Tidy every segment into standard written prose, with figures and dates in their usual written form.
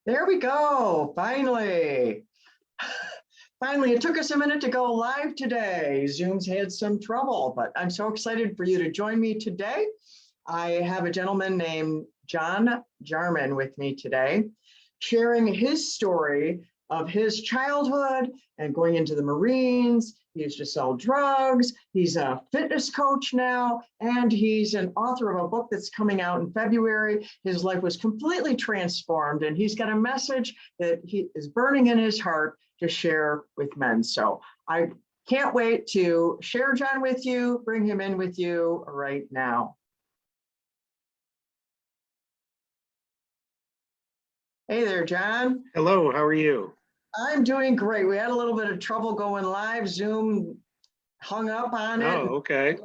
There we go. Finally. Finally, it took us a minute to go live today. Zoom's had some trouble, but I'm so excited for you to join me today. I have a gentleman named John Jarman with me today, sharing his story of his childhood and going into the Marines. He used to sell drugs. He's a fitness coach now, and he's an author of a book that's coming out in February. His life was completely transformed, and he's got a message that he is burning in his heart to share with men. So I can't wait to share John with you, bring him in with you right now. Hey there, John. Hello, how are you? I'm doing great. We had a little bit of trouble going live. Zoom hung up on it. Oh, okay.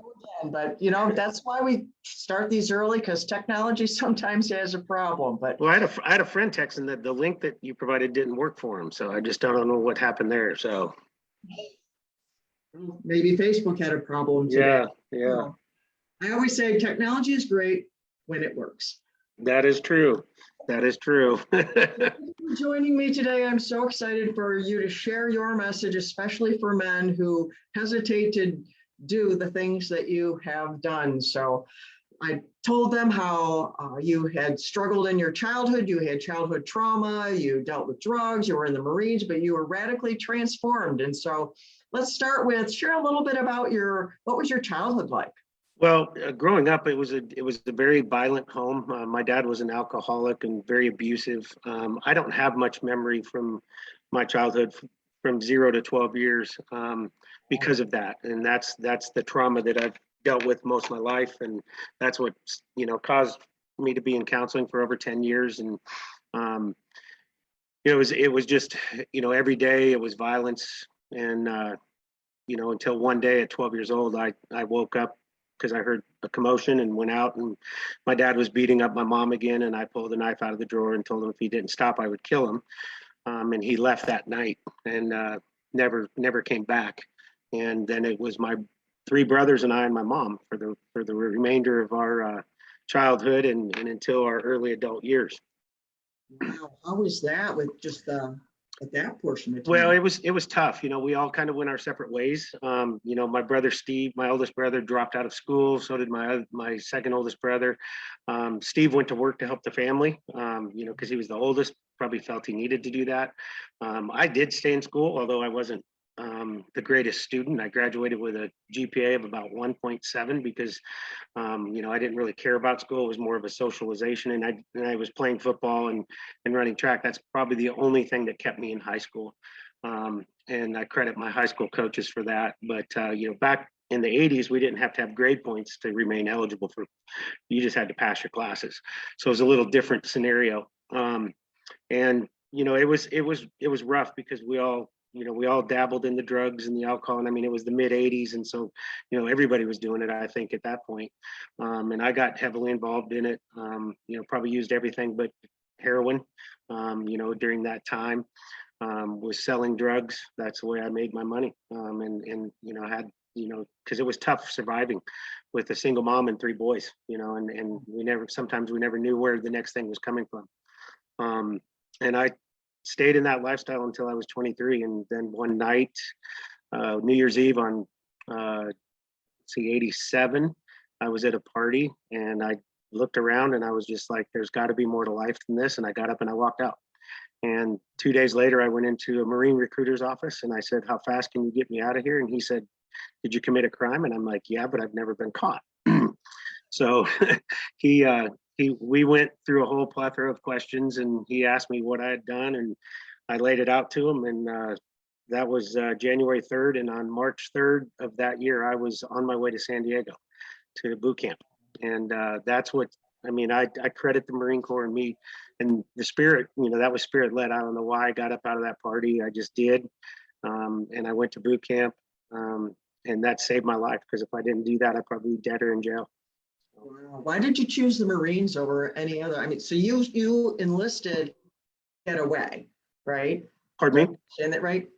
But that's why we start these early, because technology sometimes has a problem. But Well, I had a friend texting that the link that you provided didn't work for him, so I just don't know what happened there. So maybe Facebook had a problem today. yeah, I always say technology is great when it works. that is true. That is true. Thank you for joining me today. I'm so excited for you to share your message, especially for men who hesitate to do the things that you have done. So I told them how you had struggled in your childhood. You had childhood trauma, you dealt with drugs, you were in the Marines, but you were radically transformed. And so let's start with share a little bit about what was your childhood like? Well, growing up, it was a very violent home. My dad was an alcoholic and very abusive. I don't have much memory from my childhood from 0 to 12 years because of that, and that's the trauma that I've dealt with most of my life, and that's what caused me to be in counseling for over 10 years. And um, it was just every day it was violence, and until one day at 12 years old, I woke up because I heard a commotion and went out, and my dad was beating up my mom again, and I pulled a knife out of the drawer and told him if he didn't stop, I would kill him. And he left that night and never came back. And then it was my three brothers and I and my mom for the remainder of our childhood and until our early adult years. Wow, how was that with just at that portion of Well, time? it was tough. We all kind of went our separate ways. My brother Steve, my oldest brother, dropped out of school. So did my second oldest brother. Steve went to work to help the family. Because he was the oldest, probably felt he needed to do that. I did stay in school, although I wasn't the greatest student. I graduated with a GPA of about 1.7 because I didn't really care about school. It was more of a socialization, and I was playing football and running track. That's probably the only thing that kept me in high school, and I credit my high school coaches for that. But back in the 80s, we didn't have to have grade points to remain eligible for. You just had to pass your classes, so it was a little different scenario. And it was rough because we all dabbled in the drugs and the alcohol. And I mean, it was the mid 80s. And so, everybody was doing it, I think, at that point. And I got heavily involved in it, probably used everything but heroin, during that time, was selling drugs. That's the way I made my money. I had, because it was tough surviving with a single mom and three boys, and sometimes we never knew where the next thing was coming from. And I stayed in that lifestyle until I was 23. And then one night, New Year's Eve on, 87, I was at a party and I looked around and I was just like, there's got to be more to life than this. And I got up and I walked out. And 2 days later, I went into a Marine recruiter's office and I said, how fast can you get me out of here? And he said, did you commit a crime? And I'm like, yeah, but I've never been caught. So we went through a whole plethora of questions, and he asked me what I had done, and I laid it out to him. And that was January 3rd. And on March 3rd of that year, I was on my way to San Diego to boot camp. And that's what, I credit the Marine Corps and me and the spirit, that was spirit led. I don't know why I got up out of that party. I just did. And I went to boot camp. And that saved my life, because if I didn't do that, I'd probably be dead or in jail. Why did you choose the Marines over any other? So you enlisted to get away, right? Pardon me? Understand that right?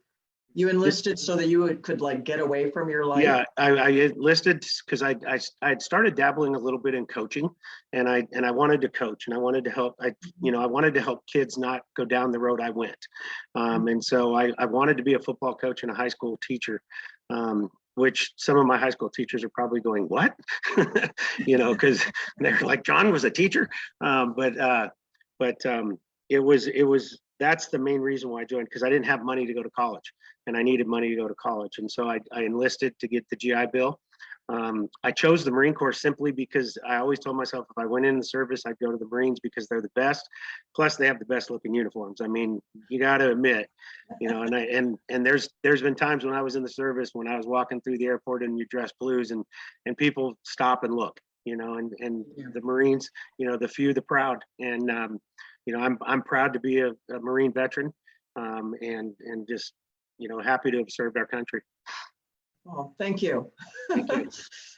You enlisted so that you could like get away from your life? Yeah, I enlisted because I had started dabbling a little bit in coaching, and I wanted to coach, and I wanted to help. I wanted to help kids not go down the road I went, and so I wanted to be a football coach and a high school teacher, which some of my high school teachers are probably going, what? Because they're like, John was a teacher, but it was that's the main reason why I joined, because I didn't have money to go to college, and I needed money to go to college. And so I enlisted to get the GI Bill. I chose the Marine Corps simply because I always told myself if I went in the service, I'd go to the Marines because they're the best. Plus, they have the best looking uniforms. I mean, you got to admit, and there's been times when I was in the service when I was walking through the airport in your dress blues, and people stop and look, and the Marines, the few, the proud, and I'm proud to be a Marine veteran, and just happy to have served our country. Oh, thank you. Thank you.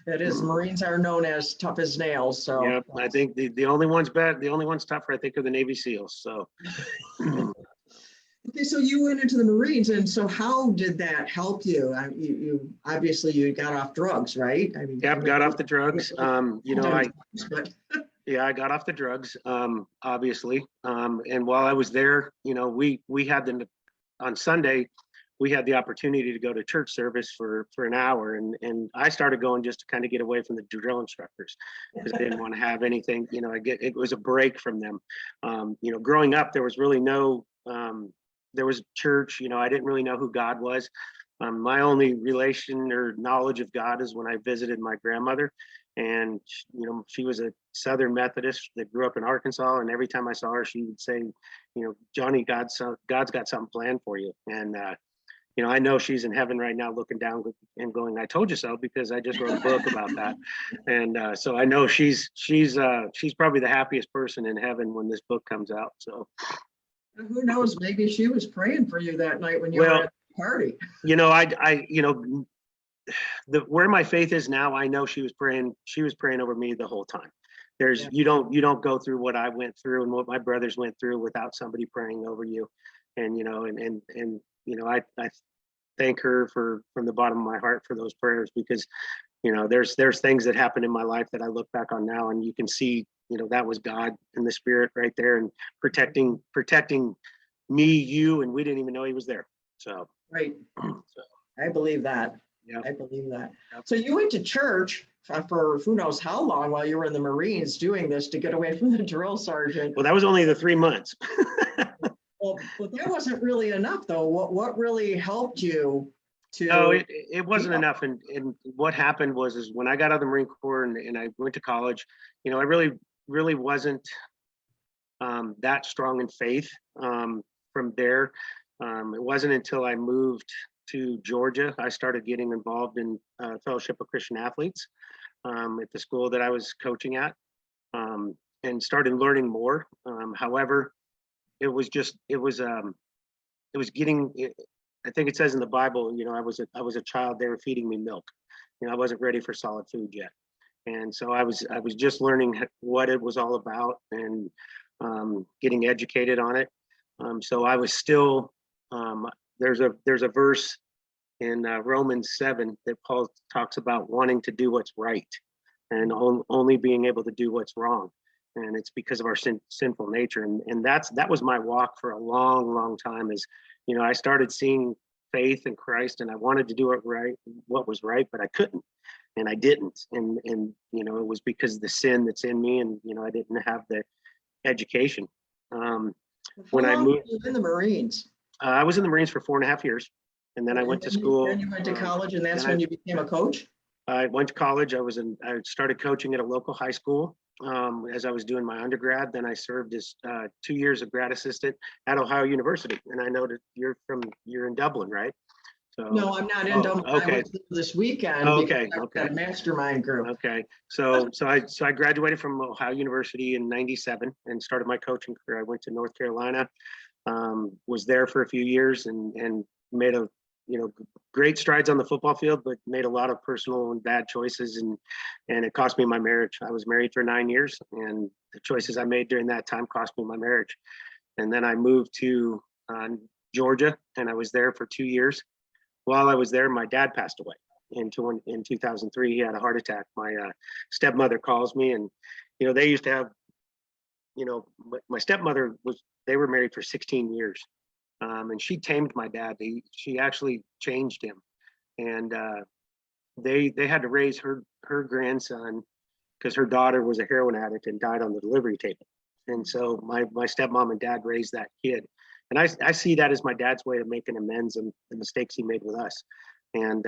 It is, Marines are known as tough as nails, so. Yeah, I think the only ones tougher, I think, are the Navy SEALs. So. Okay, so you went into the Marines, and so how did that help you? You obviously you got off drugs, right? I mean, Yep, got off the drugs. But I got off the drugs, obviously. And while I was there, we had on Sunday, we had the opportunity to go to church service for an hour. And I started going just to kind of get away from the drill instructors because I didn't want to have anything, it was a break from them. Growing up, there was really there was church, I didn't really know who God was. My only relation or knowledge of God is when I visited my grandmother. And, she was a Southern Methodist that grew up in Arkansas. And every time I saw her, she would say, Johnny, God's got something planned for you. And, I know she's in heaven right now looking down and going, I told you so, because I just wrote a book about that. And so I know she's probably the happiest person in heaven when this book comes out. So who knows, maybe she was praying for you that night when you were at the party. Where my faith is now, I know she was praying over me the whole time. You don't go through what I went through and what my brothers went through without somebody praying over you. And I thank her from the bottom of my heart for those prayers, because there's things that happened in my life that I look back on now and you can see that was God in the spirit right there and protecting me, you, and we didn't even know he was there. So right. I believe that. Yeah, I believe that. Yep. So you went to church for who knows how long while you were in the Marines doing this to get away from the drill sergeant. Well, that was only the 3 months. Well, but that wasn't really enough, though. What really helped you to? No, it wasn't enough. And what happened is when I got out of the Marine Corps and I went to college, I really wasn't that strong in faith from there. It wasn't until I moved to Georgia, I started getting involved in Fellowship of Christian Athletes at the school that I was coaching at, and started learning more. However, it was getting. I think it says in the Bible, I was a child. They were feeding me milk. I wasn't ready for solid food yet, and so I was just learning what it was all about and getting educated on it. So I was still. There's a verse in Romans 7 that Paul talks about wanting to do what's right and only being able to do what's wrong. And it's because of our sinful nature. And that was my walk for a long, long time is, I started seeing faith in Christ and I wanted to do what was right, but I couldn't, and I didn't. And it was because of the sin that's in me, and, I didn't have the education. When I moved in the Marines, I was in the Marines for 4.5 years, and then I went to school. Then you went to college, and that's when you became a coach? I went to college. I started coaching at a local high school as I was doing my undergrad. Then I served as 2 years of grad assistant at Ohio University. And I know that you're in Dublin, right? So, no, I'm not in Dublin. Okay. I went this weekend. Okay. Got a mastermind group. Okay. So I graduated from Ohio University in '97 and started my coaching career. I went to North Carolina. Was there for a few years and made great strides on the football field, but made a lot of personal and bad choices, and it cost me my marriage. I was married for 9 years, and the choices I made during that time cost me my marriage. And then I moved to Georgia, and I was there for 2 years. while I was there, my dad passed away in 2003. He had a heart attack. My stepmother calls me, and they used to have, my stepmother they were married for 16 years, and she tamed my dad. She actually changed him, and they had to raise her grandson because her daughter was a heroin addict and died on the delivery table. And so my stepmom and dad raised that kid. And I see that as my dad's way of making amends and the mistakes he made with us. And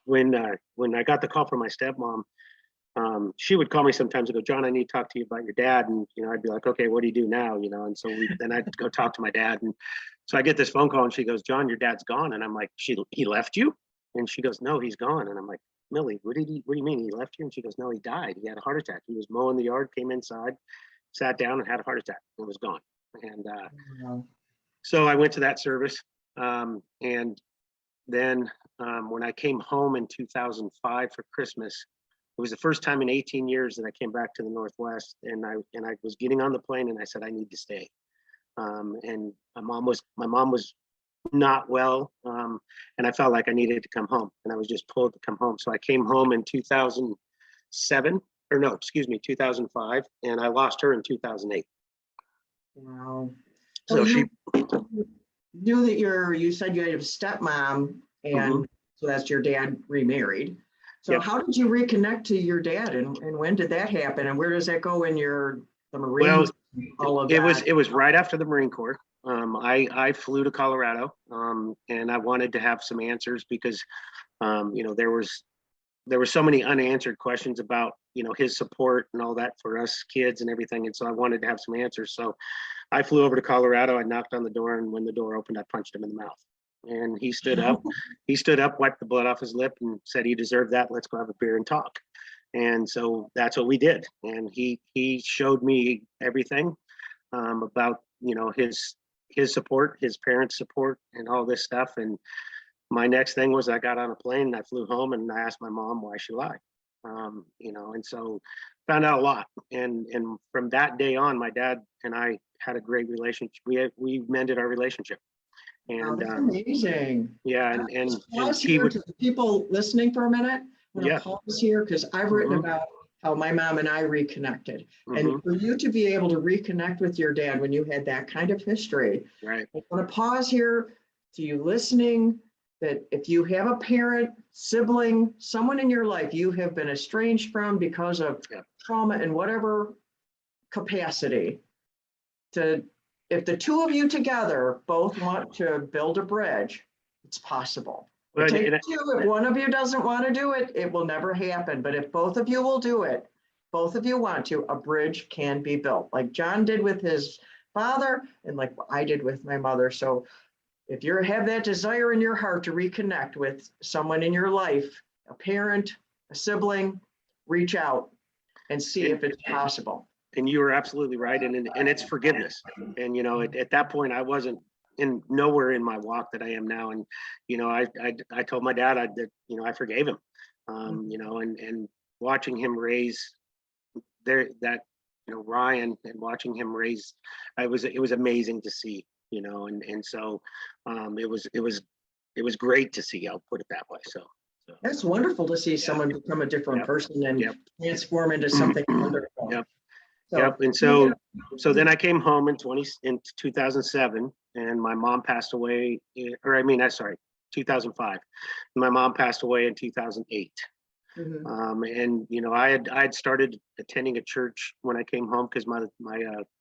when I got the call from my stepmom, she would call me sometimes and go, John, I need to talk to you about your dad. And, I'd be like, okay, what do you do now? And so then I'd go talk to my dad. And so I get this phone call and she goes, John, your dad's gone. And I'm like, he left you? And she goes, no, he's gone. And I'm like, Millie, what do you mean he left you? And she goes, no, he died. He had a heart attack. He was mowing the yard, came inside, sat down and had a heart attack and was gone. And so I went to that service. And then when I came home in 2005 for Christmas, it was the first time in 18 years that I came back to the Northwest, and I was getting on the plane and I said, I need to stay. And my mom was not well. And I felt like I needed to come home, and I was just pulled to come home. So I came home in 2005, and I lost her in 2008. Wow. So you knew that you said you had a stepmom, and so that's your dad remarried. So Yep. How did you reconnect to your dad, and when did that happen, and where does that go in the Marines? Well, it was right after the Marine Corps. I flew to Colorado, and I wanted to have some answers because, there were so many unanswered questions about, his support and all that for us kids and everything. And so I wanted to have some answers. So I flew over to Colorado. I knocked on the door, and when the door opened, I punched him in the mouth. And he stood up. He stood up, wiped the blood off his lip, and said he deserved that. Let's go have a beer and talk. And so that's what we did. And he showed me everything about, his support, his parents' support, and all this stuff. And my next thing was I got on a plane and I flew home and I asked my mom why she lied. And so found out a lot. And from that day on, my dad and I had a great relationship. We mended our relationship. And that's amazing. Yeah, and he would, to the people listening for a minute. I'm going to pause here because I've written about how my mom and I reconnected. And for you to be able to reconnect with your dad when you had that kind of history, right? I want to pause here to you listening, that if you have a parent, sibling, someone in your life you have been estranged from because of trauma in whatever capacity, if the two of you together both want to build a bridge, it's possible. It takes two. If one of you doesn't want to do it, it will never happen. But if both of you will do it, both of you want to, a bridge can be built, like John did with his father and like I did with my mother. So if you have that desire in your heart to reconnect with someone in your life, a parent, a sibling, reach out and see if it's possible. And you are absolutely right. And it's forgiveness. And, at that point, I wasn't nowhere in my walk that I am now. And, I told my dad that, I forgave him, and watching him raise Ryan, and watching him raise, it was amazing to see, and so it was great to see. I'll put it that way. So that's wonderful to see someone become a different person and transform into something wonderful. And so then I came home in 2007, and my mom passed away, 2005. My mom passed away in 2008. And I had started attending a church when I came home because my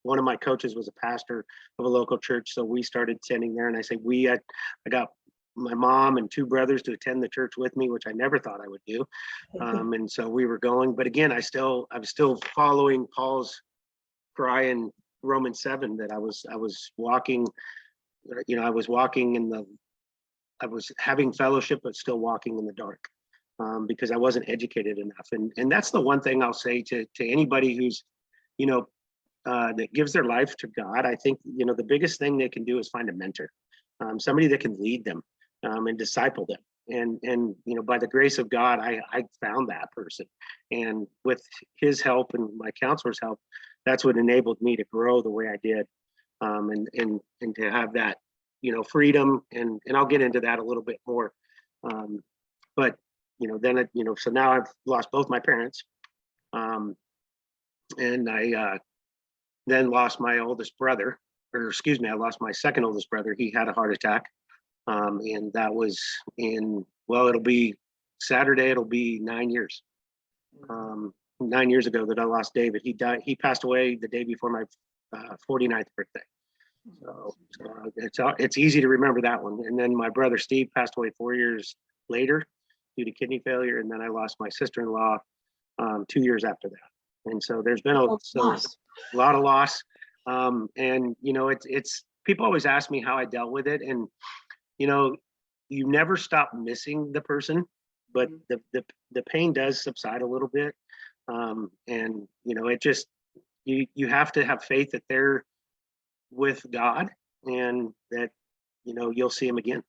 one of my coaches was a pastor of a local church, so we started attending there. And I say I got my mom and two brothers to attend the church with me, which I never thought I would do. And so we were going, but again, I was still following Paul's cry in Romans 7 that I was walking, I was having fellowship, but still walking in the dark, because I wasn't educated enough. And that's the one thing I'll say to anybody who's, that gives their life to God. I think, the biggest thing they can do is find a mentor, somebody that can lead them, and disciple them. And by the grace of God, I found that person, and with his help and my counselor's help, that's what enabled me to grow the way I did, and to have that freedom, and I'll get into that a little bit more. But then so now I've lost both my parents, and I then lost my oldest brother, or excuse me, I lost my second oldest brother. He had a heart attack, and that was it'll be Saturday. It'll be 9 years. 9 years ago that I lost David. He died. He passed away the day before my 49th birthday. So it's easy to remember that one. And then my brother Steve passed away 4 years later due to kidney failure. And then I lost my sister-in-law 2 years after that. And so there's been a lot of loss. And it's people always ask me how I dealt with it. And you never stop missing the person, but the pain does subside a little bit. And it just you have to have faith that they're with God and that you'll see them again.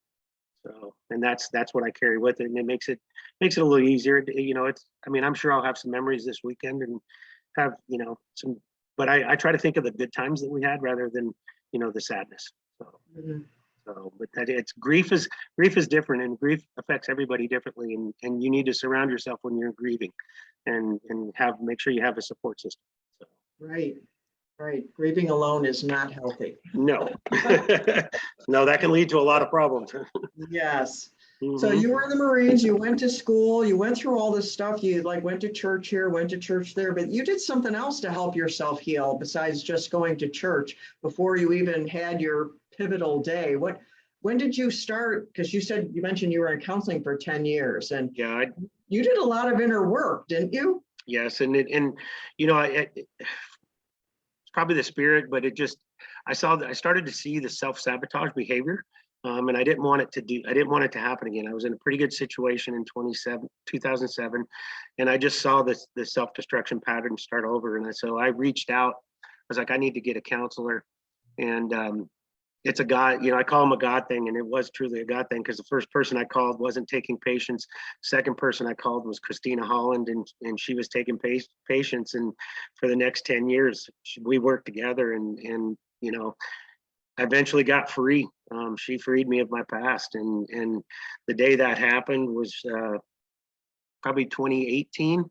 So, and that's what I carry with it, and it makes it a little easier. I'm sure I'll have some memories this weekend and have some, but I try to think of the good times that we had rather than the sadness. So. But that grief is different, and grief affects everybody differently, and you need to surround yourself when you're grieving, and make sure you have a support system. So. Right. Grieving alone is not healthy. No, no, that can lead to a lot of problems. Yes. So you were in the Marines, you went to school, you went through all this stuff, you went to church here, went to church there, but you did something else to help yourself heal besides just going to church before you even had your pivotal day. When did you start? Because you mentioned you were in counseling for 10 years, and yeah, you did a lot of inner work, didn't you? Yes. It's probably the spirit, but I started to see the self-sabotage behavior. And I didn't want it to happen again. I was in a pretty good situation in 2007, and I just saw the self-destruction pattern start over. And so I reached out. I was like, I need to get a counselor. And it's a God, I call him a God thing, and it was truly a God thing, because the first person I called wasn't taking patients. Second person I called was Christina Holland, and she was taking patients. And for the next 10 years, we worked together, and I eventually got free. She freed me of my past, and the day that happened was probably 2018.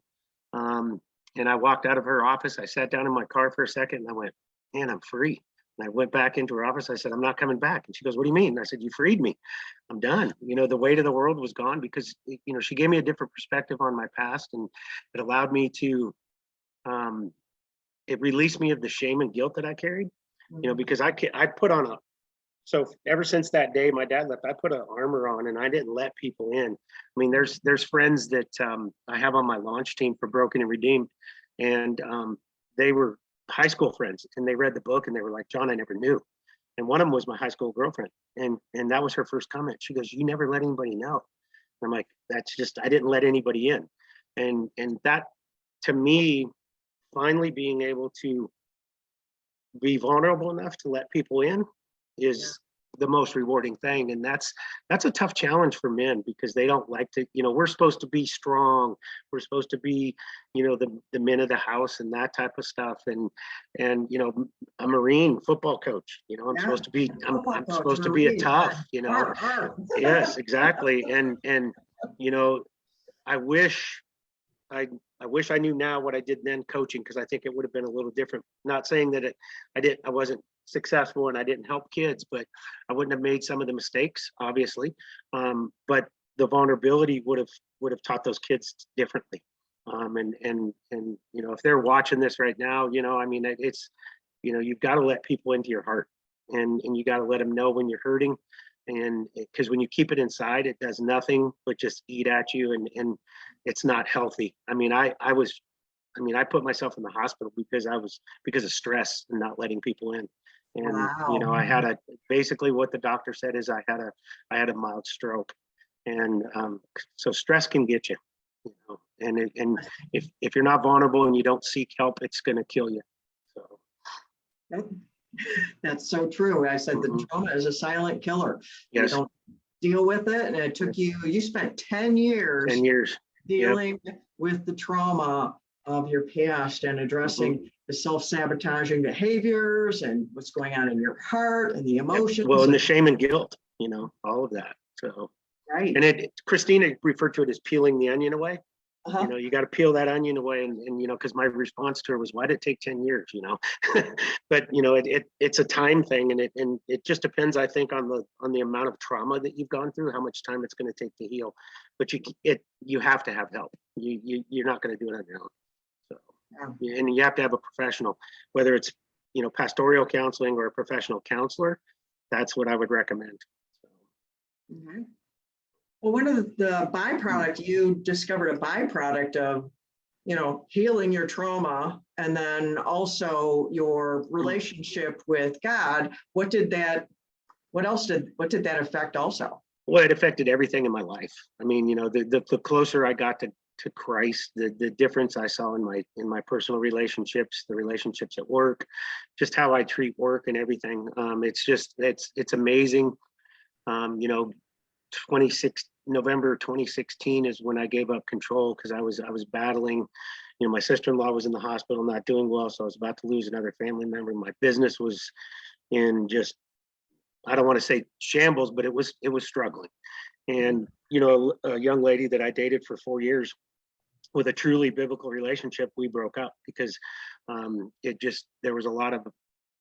And I walked out of her office. I sat down in my car for a second, and I went, man, I'm free. And I went back into her office. I said, I'm not coming back. And she goes, what do you mean? And I said, you freed me. I'm done. The weight of the world was gone, because she gave me a different perspective on my past, and it allowed me to it released me of the shame and guilt that I carried. Because I put on so ever since that day my dad left, I put an armor on, and I didn't let people in. I mean, there's friends that I have on my launch team for Broken and Redeemed, and they were high school friends, and they read the book, and they were like, John, I never knew. And one of them was my high school girlfriend, and that was her first comment. She goes, you never let anybody know. And I'm like, that's just, I didn't let anybody in. And that, to me, finally being able to be vulnerable enough to let people in is the most rewarding thing. And that's a tough challenge for men, because they don't like to, we're supposed to be strong. We're supposed to be, the men of the house and that type of stuff. And a Marine football coach, I'm supposed to be, I'm supposed to be a tough, yes, exactly. And I wish I knew now what I did then coaching, because I think it would have been a little different. Not saying that I wasn't successful and I didn't help kids, but I wouldn't have made some of the mistakes, obviously. But the vulnerability would have taught those kids differently. And if they're watching this right now, it's you've got to let people into your heart, and you got to let them know when you're hurting. And because when you keep it inside, it does nothing but just eat at you, and it's not healthy. I put myself in the hospital because of stress and not letting people in. And wow. I had basically what the doctor said is I had a mild stroke. And so stress can get you, and if you're not vulnerable and you don't seek help, it's going to kill you. So that's so true. I said the trauma is a silent killer. Yes. You don't deal with it, and it took you spent 10 years dealing with the trauma, of your past and addressing the self-sabotaging behaviors and what's going on in your heart and the Yep. emotions. Well, and the shame and guilt, all of that. So, Right. and Christina referred to it as peeling the onion away. Uh-huh. You got to peel that onion away, and because my response to her was, why did it take 10 years? But it's a time thing, and it just depends, I think, on the amount of trauma that you've gone through, how much time it's going to take to heal. But you have to have help. You're not going to do it on your own. So, and you have to have a professional, whether it's pastoral counseling or a professional counselor. That's what I would recommend. So. Mm-hmm. Well, one of the byproduct, you discovered a byproduct of, healing your trauma and then also your relationship with God. What did that affect also? Well, it affected everything in my life. I mean, the closer I got to Christ, the difference I saw in my personal relationships, the relationships at work, just how I treat work and everything. It's amazing. 26 November 2016 is when I gave up control, because I was battling. My sister-in-law was in the hospital, not doing well, so I was about to lose another family member. My business was in just, I don't want to say shambles, but it was struggling. And a young lady that I dated for 4 years with a truly biblical relationship, we broke up because there was a lot of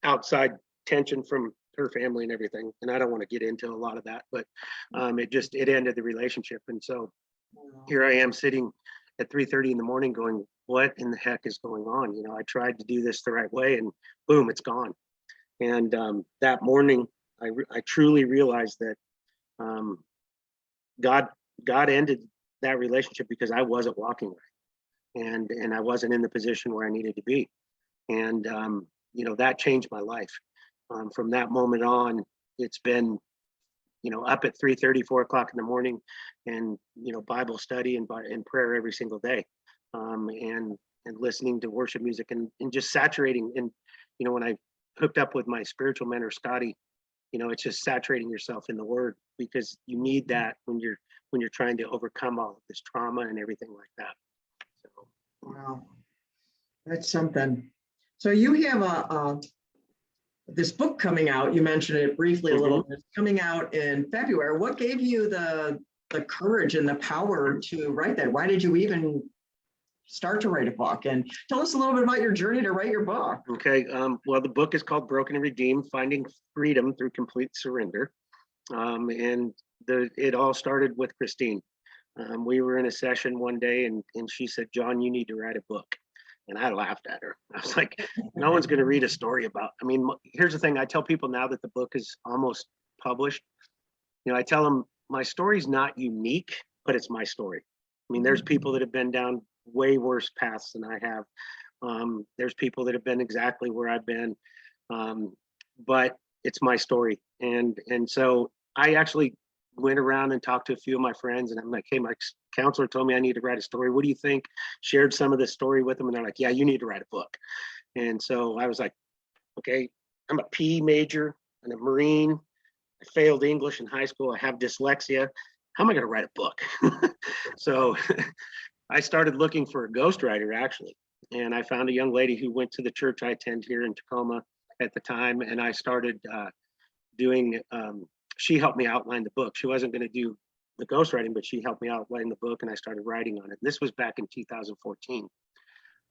outside tension from her family and everything, and I don't want to get into a lot of that, but it ended the relationship. And so here I am sitting at 3:30 in the morning going, what in the heck is going on? I tried to do this the right way, and boom, it's gone. And that morning I truly realized that God ended that relationship because I wasn't walking right, and I wasn't in the position where I needed to be. And that changed my life. From that moment on, it's been, up at 3:30, 4 o'clock in the morning, and Bible study and prayer every single day, and listening to worship music, and just saturating. And when I hooked up with my spiritual mentor Scotty, it's just saturating yourself in the Word, because you need that when you're trying to overcome all of this trauma and everything like that. So, wow, that's something. So you have this book coming out. You mentioned it briefly a little bit. Coming out in February. What gave you the courage and the power to write that? Why did you even start to write a book? And tell us a little bit about your journey to write your book. Okay. Well, the book is called Broken and Redeemed: Finding Freedom Through Complete Surrender. And it all started with Christine. We were in a session one day, and she said, John, you need to write a book. And I laughed at her. I was like, no one's going to read a story about. I mean, here's the thing. I tell people now that the book is almost published. I tell them my story's not unique, but it's my story. I mean, there's people that have been down way worse paths than I have. There's people that have been exactly where I've been, but it's my story. And so I actually went around and talked to a few of my friends, and I'm like, hey, my counselor told me I need to write a story. What do you think? Shared some of the story with them, and they're like, yeah, you need to write a book. And so I was like, okay, I'm a PE major and a Marine. I failed English in high school. I have dyslexia. How am I going to write a book? So I started looking for a ghostwriter, actually. And I found a young lady who went to the church I attend here in Tacoma at the time. And I started doing, she helped me outline the book. She wasn't going to do the ghostwriting, but she helped me outline the book, and I started writing on it. This was back in 2014.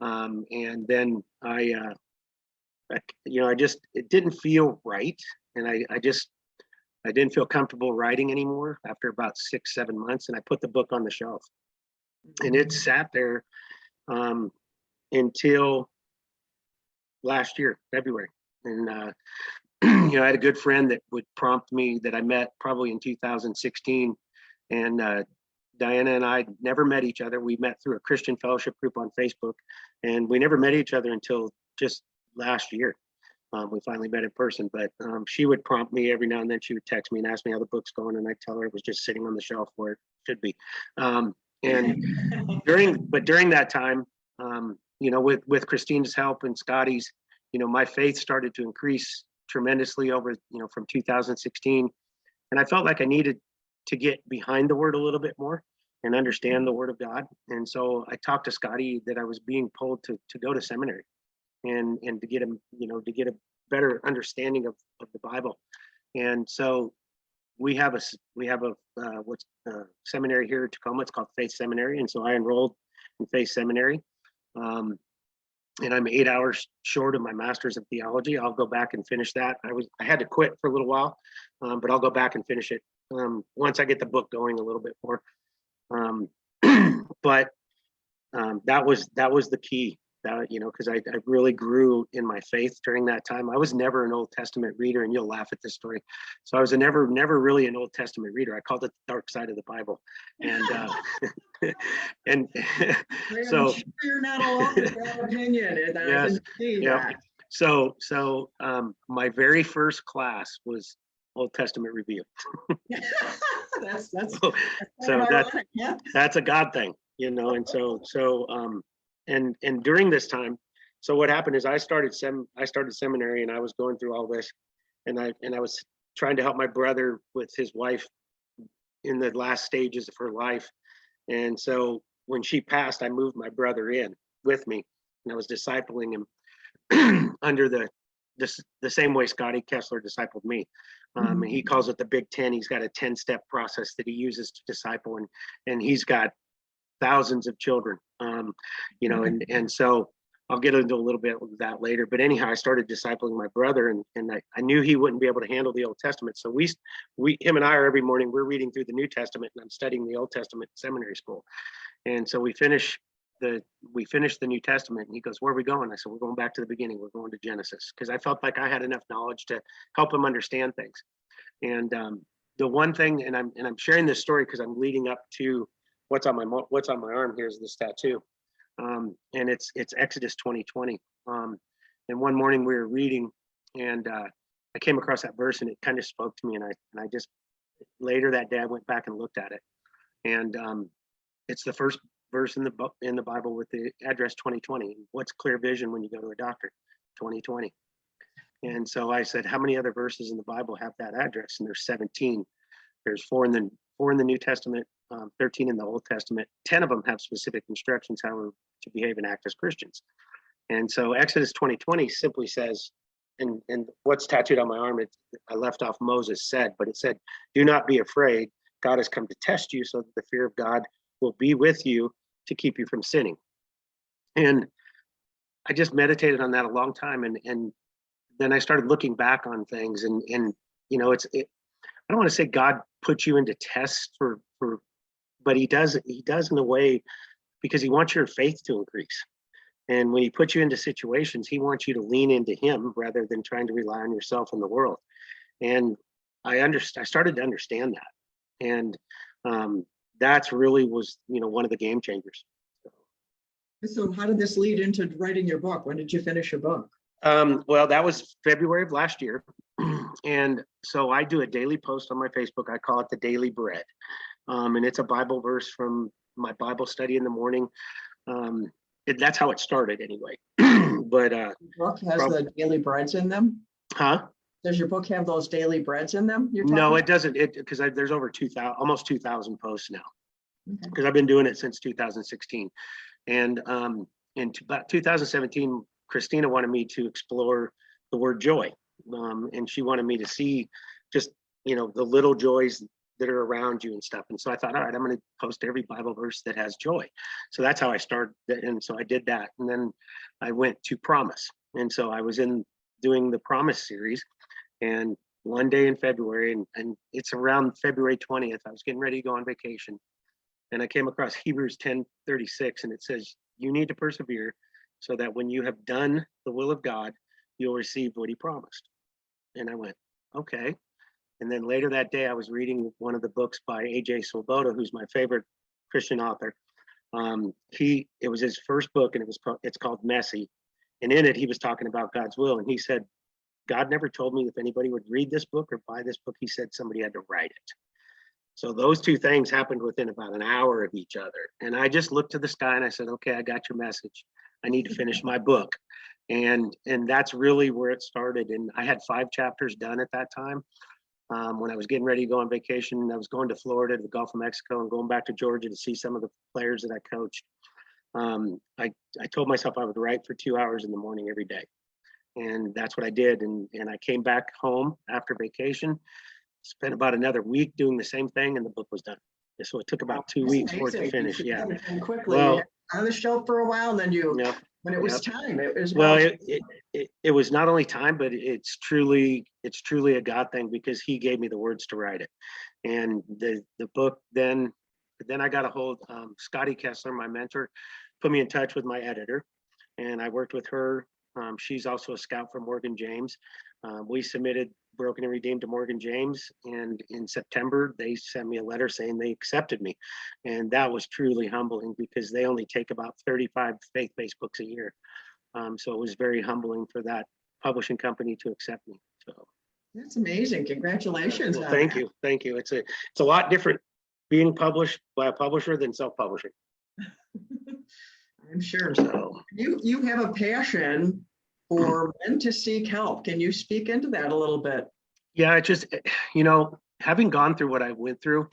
And then it didn't feel right. And I didn't feel comfortable writing anymore after about 6-7 months. And I put the book on the shelf, and it sat there until last year, February. And, I had a good friend that would prompt me, that I met probably in 2016. And Diana and I never met each other. We met through a Christian fellowship group on Facebook, and we never met each other until just last year. We finally met in person, but she would prompt me every now and then. She would text me and ask me how the book's going, and I'd tell her it was just sitting on the shelf where it should be. And during that time, with Christine's help and Scotty's, my faith started to increase tremendously over, from 2016. And I felt like I needed to get behind the Word a little bit more. and understand the Word of God. And so I talked to Scotty that I was being pulled to go to seminary and to get a better understanding of the Bible. And so we have a seminary here in Tacoma. It's called Faith Seminary, and so I enrolled in Faith Seminary. And I'm 8 hours short of my master's of theology. I'll go back and finish that. I had to quit for a little while, but I'll go back and finish it once I get the book going a little bit more. But that was the key. Because I really grew in my faith during that time. I was never an Old Testament reader, and you'll laugh at this story. So I was never really an Old Testament reader. I called it the dark side of the Bible. And and so you're not alone with that opinion. And yes, I can see that. So my very first class was Old Testament review. that's yeah. That's a God thing, and so and during this time, so what happened is I started seminary, and I was going through all this, and I was trying to help my brother with his wife in the last stages of her life. And so when she passed, I moved my brother in with me, and I was discipling him under the same way Scotty Kessler discipled me. And he calls it the Big 10. He's got a 10-step process that he uses to disciple, and he's got thousands of children, and so I'll get into a little bit of that later. But anyhow, I started discipling my brother, and I knew he wouldn't be able to handle the Old Testament. So him and I are every morning, we're reading through the New Testament, and I'm studying the Old Testament in seminary school. And so we finished the New Testament, and he goes, "Where are we going?" I said, "We're going back to the beginning. We're going to Genesis," because I felt like I had enough knowledge to help him understand things. And the one thing, and I'm sharing this story because I'm leading up to what's on my arm. Here's this tattoo, and it's Exodus 20:20. And one morning we were reading, and I came across that verse, and it kind of spoke to me. And I just later that day I went back and looked at it, and it's the first verse in the Bible with the address 2020. What's clear vision when you go to a doctor? 2020. And so I said, how many other verses in the Bible have that address? And there's 17. There's four in the New Testament, 13 in the Old Testament. 10 of them have specific instructions how to behave and act as Christians. And so Exodus 20:20 simply says, and what's tattooed on my arm, I left off Moses said, but it said, "Do not be afraid. God has come to test you so that the fear of God will be with you to keep you from sinning." And I just meditated on that a long time, and then I started looking back on things, and I don't want to say God puts you into tests but he does in a way because he wants your faith to increase. And when he puts you into situations, he wants you to lean into him rather than trying to rely on yourself and the world. And I started to understand that. And that's really was, one of the game changers. So how did this lead into writing your book? When did you finish your book? Well, that was February of last year. And so I do a daily post on my Facebook. I call it the Daily Bread. And it's a Bible verse from my Bible study in the morning. That's how it started anyway. But your book has the daily breads in them? Huh? Does your book have those daily breads in them? No, it doesn't. Because there's over 2,000, almost 2,000 posts now. Because Okay. I've been doing it since 2016. And in about 2017, Christina wanted me to explore the word joy. And she wanted me to see just, the little joys that are around you and stuff. And so I thought, all right, I'm going to post every Bible verse that has joy. So that's how I started. And so I did that. And then I went to Promise. And so I was doing the Promise series. And one day in February, and it's around February 20th, I was getting ready to go on vacation. And I came across Hebrews 10:36, and it says, "You need to persevere so that when you have done the will of God, you'll receive what he promised." And I went, okay. And then later that day, I was reading one of the books by A.J. Swoboda, who's my favorite Christian author. It was his first book, and it's called Messy. And in it, he was talking about God's will. And he said, God never told me if anybody would read this book or buy this book. He said somebody had to write it. So those two things happened within about an hour of each other. And I just looked to the sky and I said, okay, I got your message. I need to finish my book. And that's really where it started. And I had 5 chapters done at that time. when I was getting ready to go on vacation. I was going to Florida, to the Gulf of Mexico, and going back to Georgia to see some of the players that I coached. I told myself I would write for 2 hours in the morning every day. And that's what I did. And I came back home after vacation, spent about another week doing the same thing, and the book was done. So it took about 2 weeks for it to finish. Yeah. Quickly. Well, on the shelf for a while, and then yep, when it was time, it was well, it was not only time, but it's truly a God thing, because he gave me the words to write it. And the book, then I got a hold, Scotty Kessler, my mentor, put me in touch with my editor, and I worked with her. She's also a scout for Morgan James. We submitted Broken and Redeemed to Morgan James, and in September they sent me a letter saying they accepted me, and that was truly humbling, because they only take about 35 faith-based books a year. So it was very humbling for that publishing company to accept me. So that's amazing. Congratulations. well, thank you. It's a lot different being published by a publisher than self-publishing. I'm sure. So You have a passion for men to seek help. Can you speak into that a little bit? Yeah, it just, having gone through what I went through,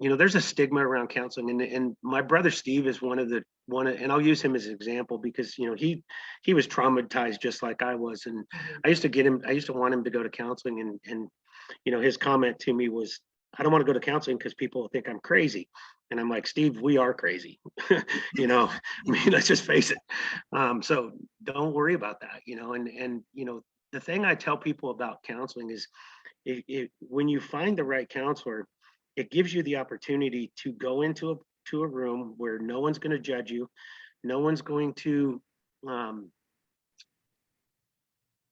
there's a stigma around counseling, and my brother Steve is one, and I'll use him as an example, because he was traumatized just like I was, and I used to want him to go to counseling, and his comment to me was, I don't want to go to counseling because people think I'm crazy. And I'm like, Steve, we are crazy. I mean, let's just face it. So don't worry about that, and the thing I tell people about counseling is, when you find the right counselor, it gives you the opportunity to go into a room where no one's going to judge you. No one's going to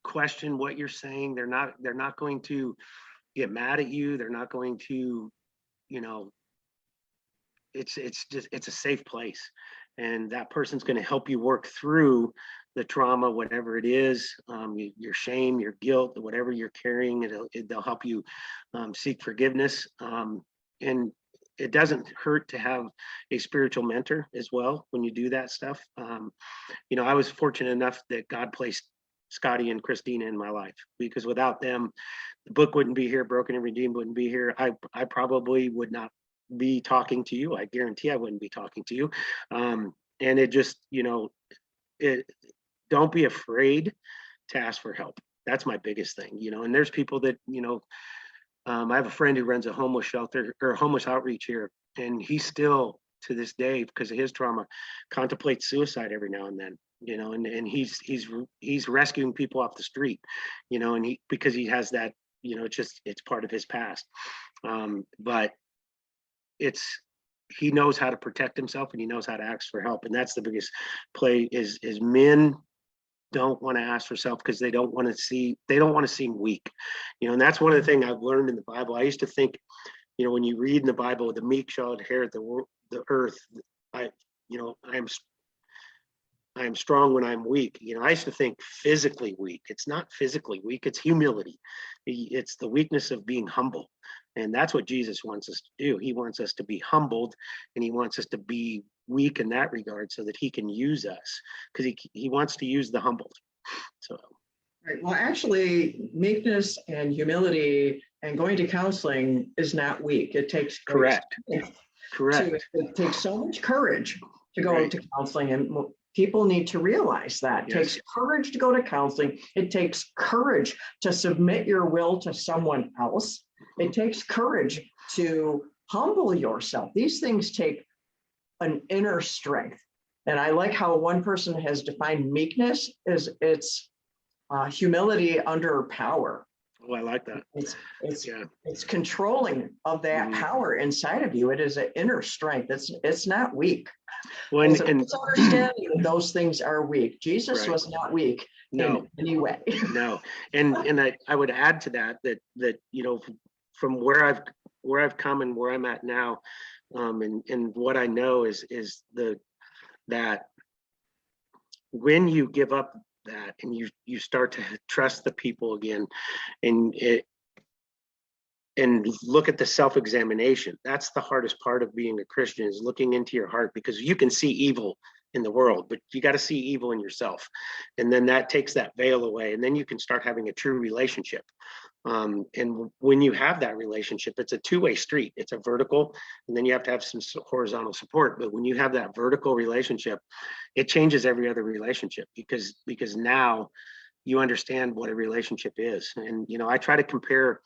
question what you're saying. They're not going to get mad at you. They're not going to, it's a safe place, and that person's going to help you work through the trauma, whatever it is, your shame, your guilt, whatever you're carrying. They'll help you seek forgiveness, and it doesn't hurt to have a spiritual mentor as well when you do that stuff. I was fortunate enough that God placed Scotty and Christina in my life, because without them, the book wouldn't be here, Broken and Redeemed wouldn't be here. I probably would not be talking to you. I guarantee I wouldn't be talking to you. And it just, don't be afraid to ask for help. That's my biggest thing, and there's people that, I have a friend who runs a homeless shelter or homeless outreach here, and he still, to this day, because of his trauma, contemplates suicide every now and then, and he's rescuing people off the street, and because he has that, it's part of his past. But he knows how to protect himself, and he knows how to ask for help. And that's the biggest play is men don't want to ask for help because they don't want to seem weak, and that's one of the things I've learned in the Bible. I used to think, when you read in the Bible, the meek shall inherit the earth. I am strong when I'm weak. I used to think physically weak. It's not physically weak, it's humility. It's the weakness of being humble. And that's what Jesus wants us to do. He wants us to be humbled, and he wants us to be weak in that regard so that he can use us, because he wants to use the humbled. So right. Well, actually, meekness and humility and going to counseling is not weak. It takes correct. It takes so much courage to go to counseling, and people need to realize that. It takes courage to go to counseling. It takes courage to submit your will to someone else. It takes courage to humble yourself. These things take an inner strength. And I like how one person has defined meekness as it's humility under power. Oh, I like that. It's controlling of that power inside of you. It is an inner strength. It's not weak. Well, and understanding that those things are weak. Jesus was not weak in any way. No, and I would add to that from where I've come and where I'm at now, and what I know is that when you give up that and you start to trust the people again, and look at the self-examination, that's the hardest part of being a Christian, is looking into your heart, because you can see evil in the world, but you got to see evil in yourself, and then that takes that veil away, and then you can start having a true relationship. And when you have that relationship, it's a two-way street. It's a vertical, and then you have to have some horizontal support. But when you have that vertical relationship, it changes every other relationship because now you understand what a relationship is. And I try to compare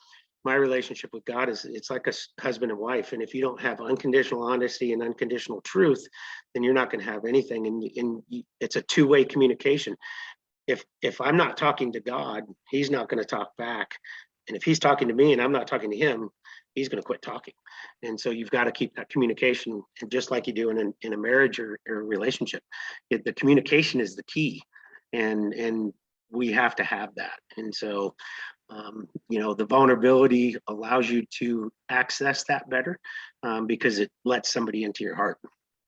my relationship with God is it's like a husband and wife. And if you don't have unconditional honesty and unconditional truth, then you're not going to have anything. And it's a two-way communication. If I'm not talking to God, he's not going to talk back. And if he's talking to me and I'm not talking to him, he's going to quit talking. And so you've got to keep that communication. And just like you do in a marriage or a relationship, the communication is the key. And we have to have that. And so, the vulnerability allows you to access that better because it lets somebody into your heart.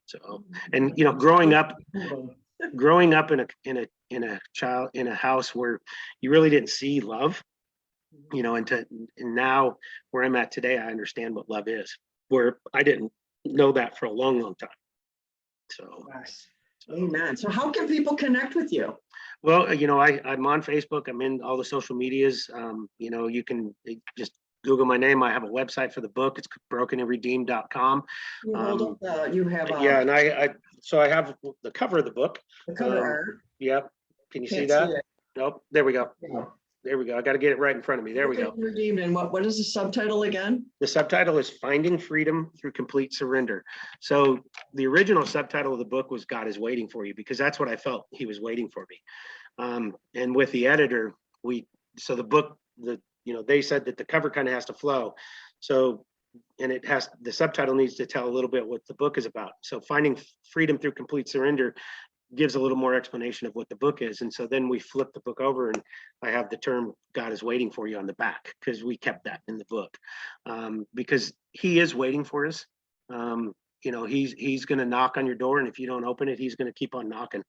So, and, growing up in a house where you really didn't see love, and now where I'm at today, I understand what love is, where I didn't know that for a long, long time. So, Yes. Amen. So how can people connect with you? Well, I'm on Facebook. I'm in all the social medias. You can just Google my name. I have a website for the book. It's brokenandredeemed.com. You have yeah, and I have the cover of the book. the cover art. Yep. Can you see Can't that? see it. Nope. There we go. Yeah. There we go. I got to get it right in front of me. There we go. Redeemed. And what is the subtitle again? The subtitle is Finding Freedom Through Complete Surrender. So the original subtitle of the book was God is Waiting for You, because that's what I felt he was waiting for me. And with the editor, the book, they said that the cover kind of has to flow. So, and the subtitle needs to tell a little bit what the book is about. So Finding Freedom Through Complete Surrender gives a little more explanation of what the book is. And so then we flip the book over and I have the term God is waiting for you on the back, because we kept that in the book, because he is waiting for us. He's going to knock on your door, and if you don't open it, he's going to keep on knocking,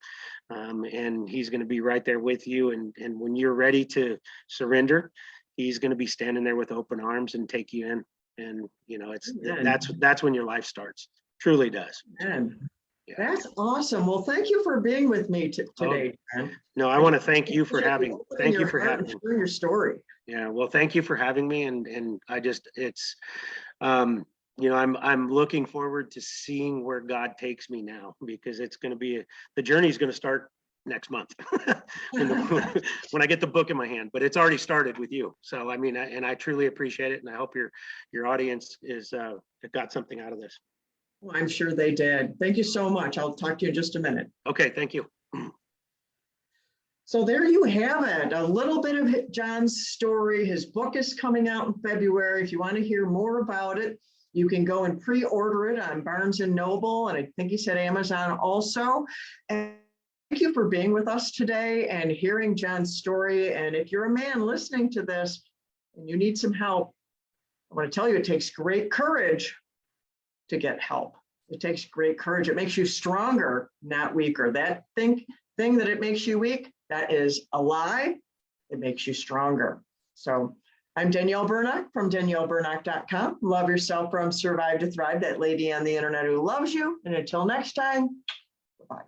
and he's going to be right there with you. And when you're ready to surrender, he's going to be standing there with open arms and take you in. And that's when your life starts. Truly does. Amen. Yeah. That's awesome. Well, thank you for being with me today, John. No, I want to thank you for having me. Thank you for having me. Sharing your story. Yeah, well, thank you for having me. And I just, it's, I'm looking forward to seeing where God takes me now, because it's going to be, the journey is going to start next month when I get the book in my hand, but it's already started with you. So, I truly appreciate it. And I hope your audience got something out of this. Well, I'm sure they did. Thank you so much. I'll talk to you in just a minute. Okay, thank you. So there you have it, a little bit of John's story. His book is coming out in February. If you want to hear more about it, you can go and pre-order it on Barnes & Noble, and I think he said Amazon also. And thank you for being with us today and hearing John's story. And if you're a man listening to this and you need some help, I want to tell you, it takes great courage to get help. It takes great courage. It makes you stronger, not weaker. That thing that it makes you weak, that is a lie. It makes you stronger. So I'm Danielle Burnock from DanielleBurnock.com. Love yourself from Survive to Thrive, that lady on the internet who loves you. And until next time, bye-bye.